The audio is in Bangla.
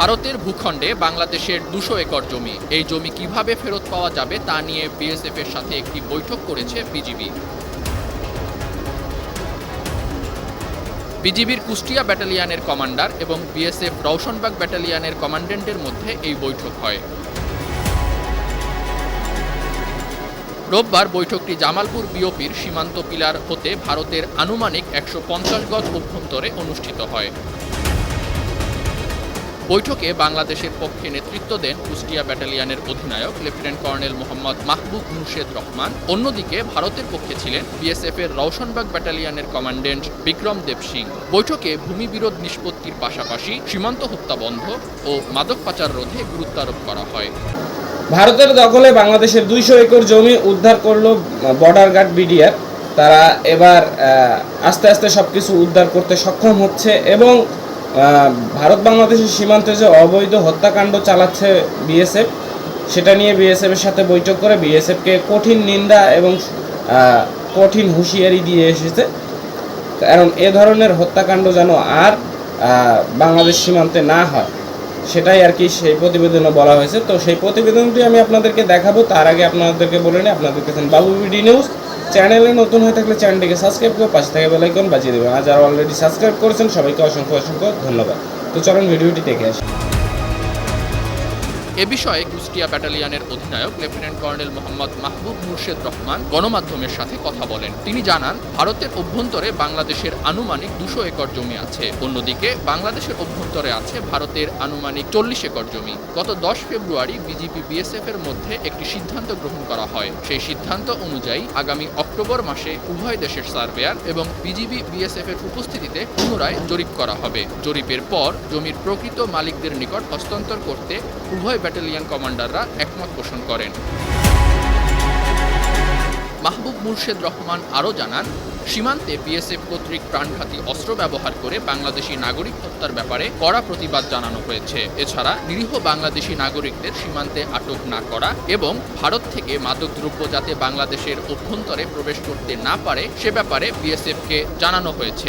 ভারতের ভূখণ্ডে বাংলাদেশের ২০০ একর জমি। এই জমি কিভাবে ফেরত পাওয়া যাবে তা নিয়ে বিএসএফ এর সাথে একটি বৈঠক করেছে বিজিবি। বিজিবির কুষ্টিয়া ব্যাটালিয়নের কমান্ডার এবং বিএসএফ রওশনবাগ ব্যাটালিয়নের কমান্ড্যান্টের মধ্যে এই বৈঠক হয়। রোববার বৈঠকটি জামালপুর বিওপির সীমান্ত পিলার হতে ভারতের আনুমানিক ১৫০ গজ অভ্যন্তরে অনুষ্ঠিত হয়। বৈঠকে বাংলাদেশের পক্ষে নেতৃত্ব দেন কুষ্টিয়া ব্যাটালিয়নের অধিনায়ক লেফটেন্যান্ট কর্নেল মোহাম্মদ মাহবুব মুর্শেদ রহমান। অন্যদিকে ভারতের পক্ষে ছিলেন বিএসএফ এর রওশনবাগ ব্যাটালিয়নের কমান্ড্যান্ট বিক্রম দেব সিং। বৈঠকে ভূমি বিরোধ নিষ্পত্তির পাশাপাশি সীমান্ত হত্যা বন্ধ ও মাদক পাচার রোধে গুরুত্ব আরোপ করা হয়। ভারতের দখলে বাংলাদেশের ২০০ একর জমি উদ্ধার করলো বর্ডার গার্ড বিডিআর। তারা এবার আস্তে আস্তে সবকিছু উদ্ধার করতে সক্ষম হচ্ছে এবং ভারত বাংলাদেশের সীমান্তে যে অবৈধ হত্যাকাণ্ড চালাচ্ছে বিএসএফ, সেটা নিয়ে বিএসএফ এর সাথে বৈঠক করে বিএসএফকে কঠিন নিন্দা এবং কঠিন হুঁশিয়ারি দিয়ে এসেছে, কারণ এ ধরনের হত্যাকাণ্ড যেন আর বাংলাদেশ সীমান্তে না হয়, সেটাই আর কি সেই প্রতিবেদনে বলা হয়েছে। তো সেই প্রতিবেদনটি আমি আপনাদেরকে দেখাবো। তার আগে আপনাদেরকে বলে নিই, আপনাদের কাছে বাবু বিডি নিউজ চ্যানেলে নতুন হয়ে থাকলে চ্যানেলটিকে সাবস্ক্রাইব করে পাশে থাকা বেল আইকন বাজিয়ে দেবেন। আর যারা অলরেডি সাবস্ক্রাইব করেছেন সবাইকে অসংখ্য অসংখ্য ধন্যবাদ। তো চলুন ভিডিওটি দেখে আসি। এ বিষয়ে কুষ্টিয়া ব্যাটালিয়নের অধিনায়ক লেফটেন্যান্ট কর্নেল মোহাম্মদ মাহবুব মুর্শেদ রহমান গণমাধ্যমের সাথে কথা বলেন। তিনি জানান, ভারতের অভ্যন্তরে বাংলাদেশের আনুমানিক ২০০ একর জমি আছে। অন্যদিকে বাংলাদেশের অভ্যন্তরে আছে ভারতের আনুমানিক ৪০ একর জমি। গত ১০ ফেব্রুয়ারি বিজিবি বিএসএফ এর মধ্যে একটি সিদ্ধান্ত গ্রহণ করা হয়। সেই সিদ্ধান্ত অনুযায়ী আগামী অক্টোবর মাসে উভয় দেশের সার্ভেয়ার এবং বিজিবি বিএসএফ এর উপস্থিতিতে পুনরায় জরিপ করা হবে। জরিপের পর জমির প্রকৃত মালিকদের নিকট হস্তান্তর করতে উভয় ব্যাটালিয়ন কমান্ডাররা একমত পোষণ করেন। মাহবুব মুর্শেদ রহমান আরও জানান, সীমান্তে বিএসএফ কর্তৃক প্রাণঘাতী অস্ত্র ব্যবহার করে বাংলাদেশি নাগরিক হত্যার ব্যাপারে কড়া প্রতিবাদ জানানো হয়েছে। এছাড়া নিরীহ বাংলাদেশি নাগরিকদের সীমান্তে আটক না করা এবং ভারত থেকে মাদকদ্রব্য যাতে বাংলাদেশের অভ্যন্তরে প্রবেশ করতে না পারে সে ব্যাপারে বিএসএফকে জানানো হয়েছে।